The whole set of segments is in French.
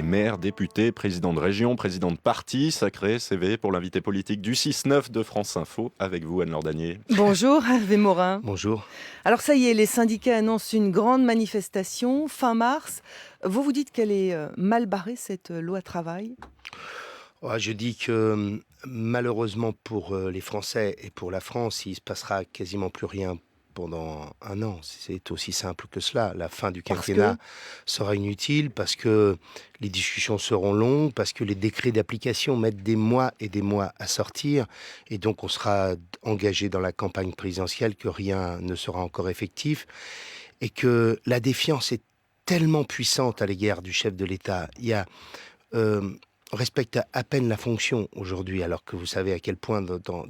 maire, député, président de région, président de parti. Sacré CV pour l'invité politique du 6-9 de France Info. Avec vous, Anne Lordanier. Bonjour, Hervé Morin. Bonjour. Alors ça y est, les syndicats annoncent une grande manifestation fin mars. Vous vous dites qu'elle est mal barrée, cette loi travail ? Je dis que malheureusement pour les Français et pour la France, il ne se passera quasiment plus rien pendant un an. C'est aussi simple que cela. La fin du quinquennat sera inutile parce que les discussions seront longues, parce que les décrets d'application mettent des mois et des mois à sortir. Et donc on sera engagé dans la campagne présidentielle que rien ne sera encore effectif. Et que la défiance est tellement puissante à l'égard du chef de l'État. On respecte à peine la fonction aujourd'hui, alors que vous savez à quel point dans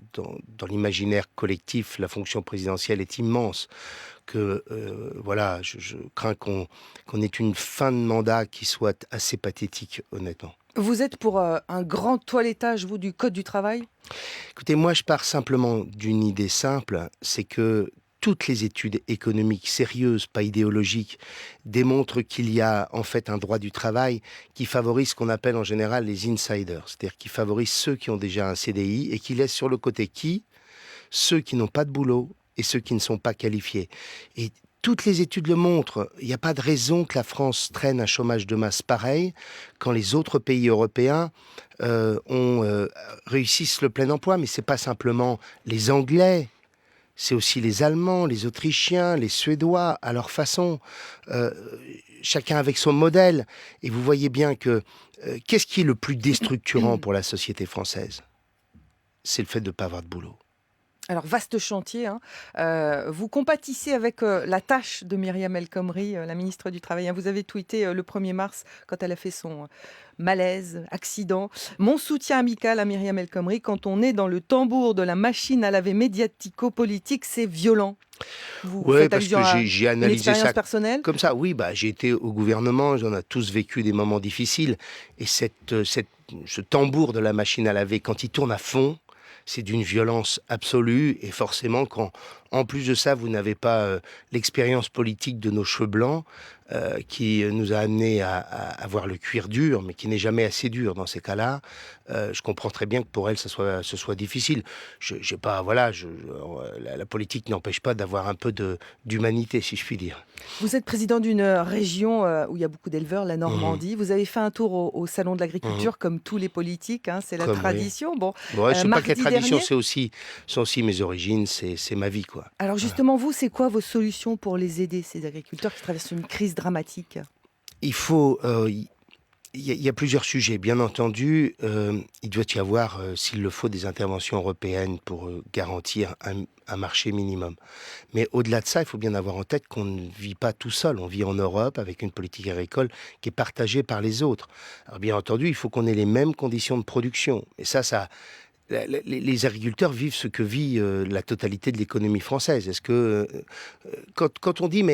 l'imaginaire collectif, la fonction présidentielle est immense. Je crains qu'on ait une fin de mandat qui soit assez pathétique, honnêtement. Vous êtes pour un grand toilettage, vous, du Code du travail ? Écoutez, moi je pars simplement d'une idée simple, c'est que toutes les études économiques sérieuses, pas idéologiques, démontrent qu'il y a en fait un droit du travail qui favorise ce qu'on appelle en général les insiders, c'est-à-dire qui favorise ceux qui ont déjà un CDI et qui laisse sur le côté ceux qui n'ont pas de boulot et ceux qui ne sont pas qualifiés. Et toutes les études le montrent, il n'y a pas de raison que la France traîne un chômage de masse pareil quand les autres pays européens réussissent le plein emploi, mais c'est pas simplement les Anglais. C'est aussi les Allemands, les Autrichiens, les Suédois, à leur façon, chacun avec son modèle. Et vous voyez bien que qu'est-ce qui est le plus déstructurant pour la société française ? C'est le fait de ne pas avoir de boulot. Alors, vaste chantier. Vous compatissez avec la tâche de Myriam El Khomri, la ministre du Travail. Vous avez tweeté le 1er mars, quand elle a fait son malaise, accident. Mon soutien amical à Myriam El Khomri. Quand on est dans le tambour de la machine à laver médiatico-politique, c'est violent. Vous faites parce allusion que j'ai à une analysé expérience ça personnelle ? comme ça. Oui, j'ai été au gouvernement, on a tous vécu des moments difficiles. Et ce tambour de la machine à laver, quand il tourne à fond, c'est d'une violence absolue. Et forcément, quand, en plus de ça, vous n'avez pas l'expérience politique de nos cheveux blancs, qui nous a amenés à avoir le cuir dur, mais qui n'est jamais assez dur dans ces cas-là, je comprends très bien que pour elle, ce soit difficile. La politique n'empêche pas d'avoir un peu d'humanité, si je puis dire. Vous êtes président d'une région où il y a beaucoup d'éleveurs, la Normandie. Vous avez fait un tour au Salon de l'Agriculture, comme tous les politiques. C'est la tradition. Oui. C'est pas que la tradition, c'est aussi mes origines, c'est ma vie, quoi. Alors justement, vous, c'est quoi vos solutions pour les aider, ces agriculteurs qui traversent une crise dramatique ? Il y a plusieurs sujets. Bien entendu, il doit y avoir, s'il le faut, des interventions européennes pour garantir un marché minimum. Mais au-delà de ça, il faut bien avoir en tête qu'on ne vit pas tout seul. On vit en Europe avec une politique agricole qui est partagée par les autres. Alors bien entendu, il faut qu'on ait les mêmes conditions de production. Et les agriculteurs vivent ce que vit la totalité de l'économie française. Est-ce que quand on dit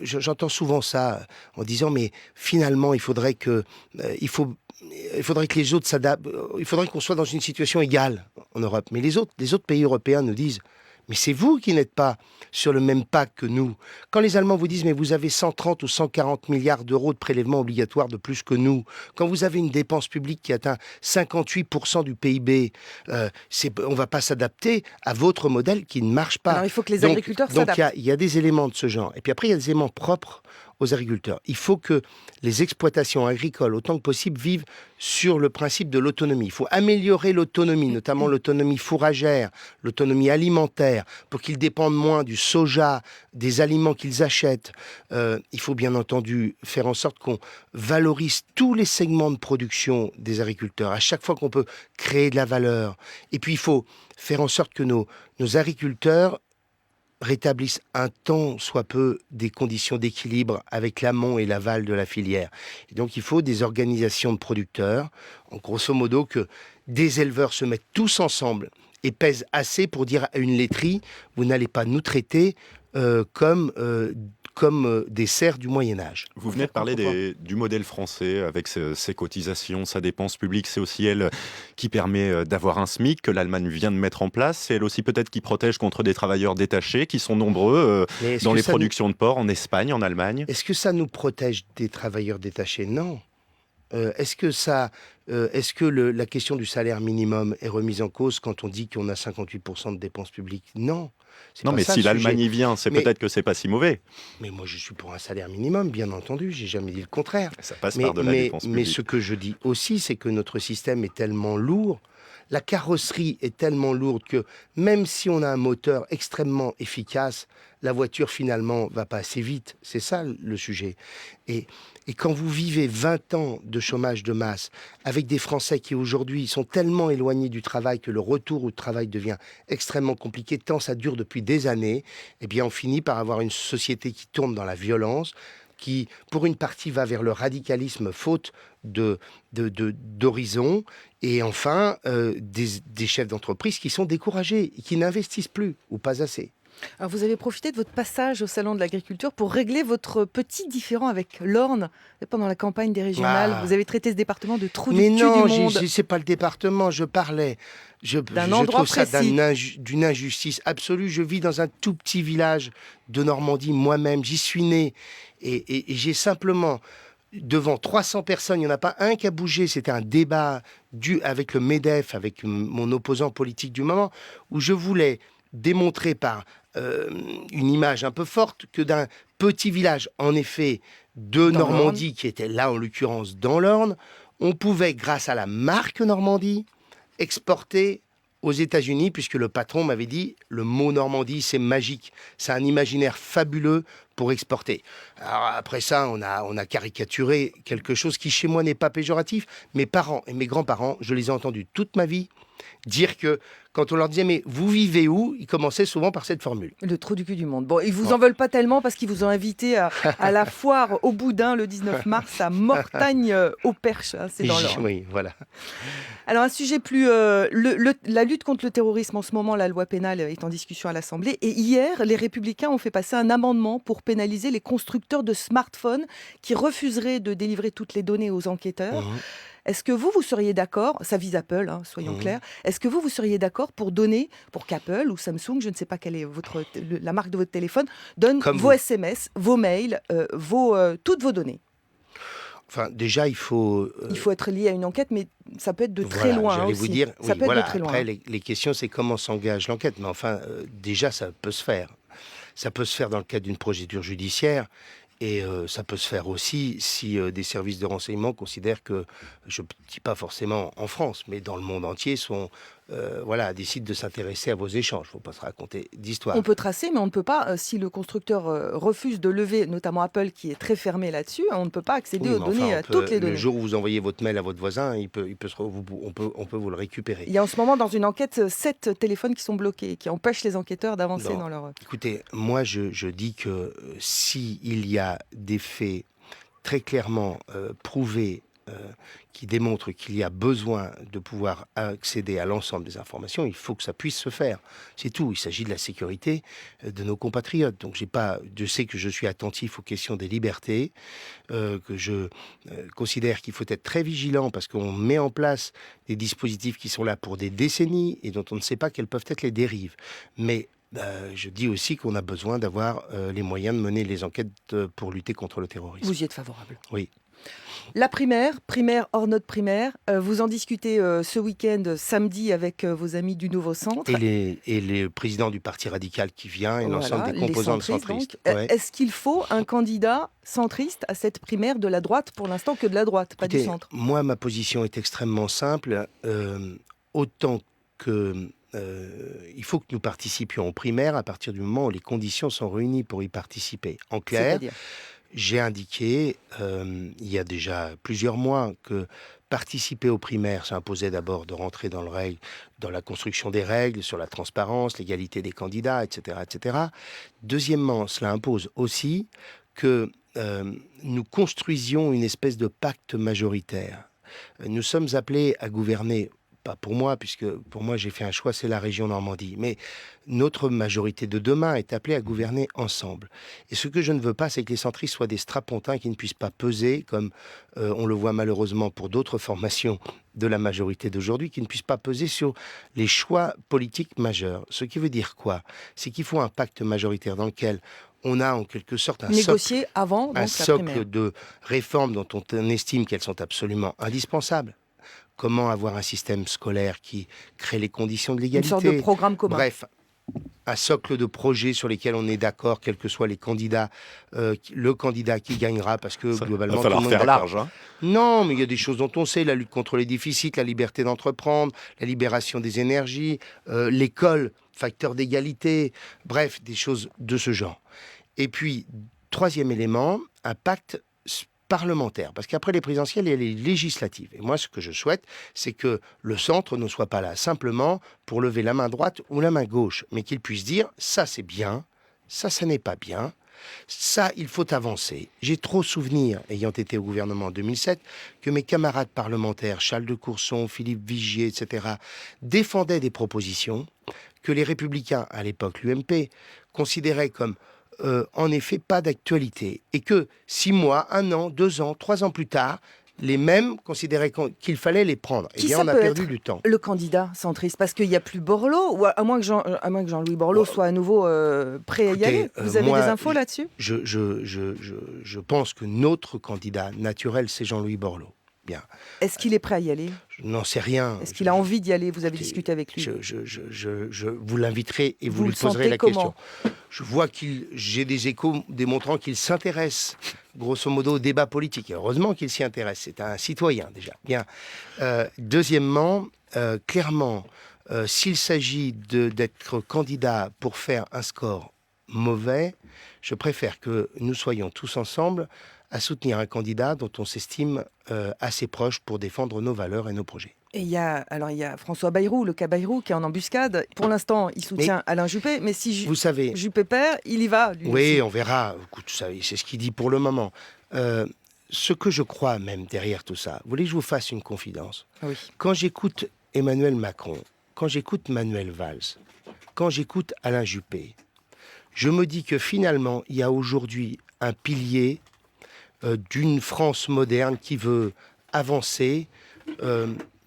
j'entends souvent ça en disant mais finalement il faudrait que les autres s'adaptent, il faudrait qu'on soit dans une situation égale en Europe. Mais les autres pays européens nous disent mais c'est vous qui n'êtes pas sur le même pacte que nous. Quand les Allemands vous disent mais vous avez 130 ou 140 milliards d'euros de prélèvements obligatoires de plus que nous, quand vous avez une dépense publique qui atteint 58% du PIB, on ne va pas s'adapter à votre modèle qui ne marche pas. Alors il faut que les agriculteurs s'adaptent. Donc il y a des éléments de ce genre. Et puis après il y a des éléments propres aux agriculteurs. Il faut que les exploitations agricoles, autant que possible, vivent sur le principe de l'autonomie. Il faut améliorer l'autonomie, notamment l'autonomie fourragère, l'autonomie alimentaire, pour qu'ils dépendent moins du soja, des aliments qu'ils achètent. Il faut bien entendu faire en sorte qu'on valorise tous les segments de production des agriculteurs, à chaque fois qu'on peut créer de la valeur. Et puis il faut faire en sorte que nos agriculteurs rétablissent un tant soit peu des conditions d'équilibre avec l'amont et l'aval de la filière. Et donc il faut des organisations de producteurs, en grosso modo que des éleveurs se mettent tous ensemble et pèsent assez pour dire à une laiterie, vous n'allez pas nous traiter comme des serfs du Moyen-Âge. Vous venez de parler du modèle français avec ses cotisations, sa dépense publique. C'est aussi elle qui permet d'avoir un SMIC que l'Allemagne vient de mettre en place. C'est elle aussi peut-être qui protège contre des travailleurs détachés qui sont nombreux dans les productions de porc en Espagne, en Allemagne. Est-ce que ça nous protège des travailleurs détachés ? Non. Est-ce que la question du salaire minimum est remise en cause quand on dit qu'on a 58% de dépenses publiques? Non. C'est Non, pas mais ça si le sujet. l'Allemagne y vient, c'est Mais, peut-être que c'est pas si mauvais. mais moi, je suis pour un salaire minimum, bien entendu. J'ai jamais dit le contraire. Ça passe Mais, par de la mais, dépense mais publique. ce que je dis aussi, c'est que notre système est tellement lourd, la carrosserie est tellement lourde que même si on a un moteur extrêmement efficace, la voiture finalement va pas assez vite. C'est ça le sujet. Et, et quand vous vivez 20 ans de chômage de masse avec des Français qui aujourd'hui sont tellement éloignés du travail que le retour au travail devient extrêmement compliqué, tant ça dure depuis des années, eh bien on finit par avoir une société qui tourne dans la violence, qui, pour une partie, va vers le radicalisme faute d'horizon, et enfin, des chefs d'entreprise qui sont découragés, et qui n'investissent plus, ou pas assez. Alors vous avez profité de votre passage au Salon de l'Agriculture pour régler votre petit différend avec l'Orne pendant la campagne des régionales. Ah. Vous avez traité ce département de trou du Mais cul non, du monde. c'est pas le département, je parlais. Je endroit trouve ça précis. d'une injustice absolue. Je vis dans un tout petit village de Normandie, moi-même, j'y suis né. Et j'ai simplement, devant 300 personnes, il n'y en a pas un qui a bougé. C'était un débat avec le MEDEF, avec mon opposant politique du moment, où je voulais démontrer par une image un peu forte que d'un petit village, en effet, de Dans Normandie, qui était là en l'occurrence dans l'Orne, on pouvait, grâce à la marque Normandie, exporter aux États-Unis, puisque le patron m'avait dit le mot Normandie, c'est magique, c'est un imaginaire fabuleux pour exporter. Alors après ça, on a caricaturé quelque chose qui chez moi n'est pas péjoratif. Mes parents et mes grands-parents, je les ai entendus toute ma vie dire que quand on leur disait mais vous vivez où, ils commençaient souvent par cette formule. Le trou du cul du monde. Bon, ils vous en veulent pas tellement parce qu'ils vous ont invité à la foire au Boudin le 19 mars à Mortagne au Perche. Hein, c'est dans l'Orne. Oui, voilà. Alors un sujet plus... la lutte contre le terrorisme, en ce moment, la loi pénale est en discussion à l'Assemblée. Et hier, les Républicains ont fait passer un amendement pour pénaliser les constructeurs de smartphones qui refuseraient de délivrer toutes les données aux enquêteurs. Mhm. Est-ce que vous seriez d'accord, ça vise Apple, hein, soyons clairs, est-ce que vous seriez d'accord pour donner, pour qu'Apple ou Samsung, je ne sais pas quelle est la marque de votre téléphone, donne Comme vos vous. SMS, vos mails, toutes vos données? Enfin, déjà, il faut... Il faut être lié à une enquête, mais ça peut être de très voilà, loin j'allais aussi. vous dire, Ça oui, peut voilà. être de très loin. Après, les questions, c'est comment s'engage l'enquête. Mais enfin, déjà, ça peut se faire. Ça peut se faire dans le cadre d'une procédure judiciaire. Et ça peut se faire aussi si des services de renseignement considèrent que, je ne dis pas forcément en France, mais dans le monde entier, décident de s'intéresser à vos échanges. Il ne faut pas se raconter d'histoire. On peut tracer, mais on ne peut pas, si le constructeur refuse de lever, notamment Apple qui est très fermé là-dessus, on ne peut pas accéder Oui, aux mais données, enfin, à toutes les données. le jour où vous envoyez votre mail à votre voisin, on peut vous le récupérer. Il y a en ce moment dans une enquête 7 téléphones qui sont bloqués, qui empêchent les enquêteurs d'avancer Non. dans leur... Écoutez, moi je dis que s'il y a des faits très clairement prouvés qui démontrent qu'il y a besoin de pouvoir accéder à l'ensemble des informations, il faut que ça puisse se faire. C'est tout. Il s'agit de la sécurité de nos compatriotes. Donc je sais que je suis attentif aux questions des libertés, que je considère qu'il faut être très vigilant parce qu'on met en place des dispositifs qui sont là pour des décennies et dont on ne sait pas quelles peuvent être les dérives. Mais je dis aussi qu'on a besoin d'avoir les moyens de mener les enquêtes pour lutter contre le terrorisme. Vous y êtes favorable? Oui. La primaire hors note primaire, vous en discutez ce week-end, samedi, avec vos amis du Nouveau Centre. Et les présidents du Parti radical qui vient et l'ensemble des les composants centristes, centristes. donc. Ouais. Est-ce qu'il faut un candidat centriste à cette primaire de la droite, pour l'instant que de la droite, pas du Écoutez, centre? moi, ma position est extrêmement simple. Autant que... il faut que nous participions aux primaires à partir du moment où les conditions sont réunies pour y participer. En clair, C'est-à-dire j'ai indiqué, il y a déjà plusieurs mois, que participer aux primaires, ça imposait d'abord de rentrer dans la construction des règles, sur la transparence, l'égalité des candidats, etc., etc. Deuxièmement, cela impose aussi que nous construisions une espèce de pacte majoritaire. Nous sommes appelés à gouverner, pas pour moi, puisque pour moi j'ai fait un choix, c'est la région Normandie, mais notre majorité de demain est appelée à gouverner ensemble. Et ce que je ne veux pas, c'est que les centristes soient des strapontins qui ne puissent pas peser, comme on le voit malheureusement pour d'autres formations de la majorité d'aujourd'hui, qui ne puissent pas peser sur les choix politiques majeurs. Ce qui veut dire quoi? C'est qu'il faut un pacte majoritaire dans lequel on a en quelque sorte Négocier avant donc, un la socle primaire. de réformes dont on estime qu'elles sont absolument indispensables. Comment avoir un système scolaire qui crée les conditions de Une sorte de l'égalité. programme commun. Bref, un socle de projets sur lesquels on est d'accord, quels que soient les candidats, le candidat qui gagnera, parce que Ça globalement, va tout le falloir monde faire est d'accord. large. Hein. Non, mais il y a des choses dont on sait, la lutte contre les déficits, la liberté d'entreprendre, la libération des énergies, l'école, facteur d'égalité, bref, des choses de ce genre. Et puis, troisième élément, un pacte parlementaire, parce qu'après les présidentielles, il y a les législatives. Et moi, ce que je souhaite, c'est que le centre ne soit pas là simplement pour lever la main droite ou la main gauche, mais qu'il puisse dire, ça c'est bien, ça n'est pas bien, ça, il faut avancer. J'ai trop souvenir, ayant été au gouvernement en 2007, que mes camarades parlementaires, Charles de Courson, Philippe Vigier, etc., défendaient des propositions que les Républicains, à l'époque l'UMP, considéraient comme en effet pas d'actualité. Et que 6 mois, 1 an, 2 ans, 3 ans plus tard, les mêmes considéraient qu'il fallait les prendre. Eh Qui bien, ça on a peut perdu être du temps. le candidat centriste? Parce qu'il n'y a plus Borloo, ou à moins que Jean-Louis Borloo soit à nouveau prêt à y Écoutez, aller. Vous avez moi, des infos là-dessus? Je pense que notre candidat naturel, c'est Jean-Louis Borloo. Bien. Est-ce qu'il est prêt à y aller? Je n'en sais rien. Est-ce qu'il a envie d'y aller? Vous avez Écoutez, discuté avec lui? vous l'inviterez et vous lui le poserez sentez la comment? question. Je vois j'ai des échos démontrant qu'il s'intéresse, grosso modo, au débat politique. Et heureusement qu'il s'y intéresse. C'est un citoyen, déjà. Bien. Deuxièmement, clairement, s'il s'agit d'être candidat pour faire un score mauvais, je préfère que nous soyons tous ensemble à soutenir un candidat dont on s'estime assez proche pour défendre nos valeurs et nos projets. Et il y a François Bayrou, le cas Bayrou, qui est en embuscade. Pour l'instant, il soutient Alain Juppé, mais si vous savez, Juppé perd, il y va, lui oui, aussi. on verra. Écoute, c'est ce qu'il dit pour le moment. Ce que je crois même derrière tout ça, vous voulez que je vous fasse une confidence? Oui. Quand j'écoute Emmanuel Macron, quand j'écoute Manuel Valls, quand j'écoute Alain Juppé, je me dis que finalement, il y a aujourd'hui un pilier d'une France moderne qui veut avancer,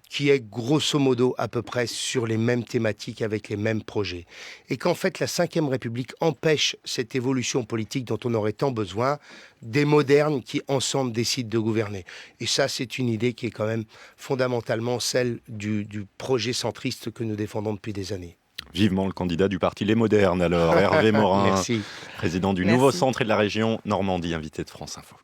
qui est grosso modo à peu près sur les mêmes thématiques avec les mêmes projets. Et qu'en fait, la Ve République empêche cette évolution politique dont on aurait tant besoin, des modernes qui ensemble décident de gouverner. Et ça, c'est une idée qui est quand même fondamentalement celle du projet centriste que nous défendons depuis des années. Vivement le candidat du parti Les Modernes, alors Hervé Morin, Merci. président du Merci. Nouveau Centre et de la région Normandie, invité de France Info.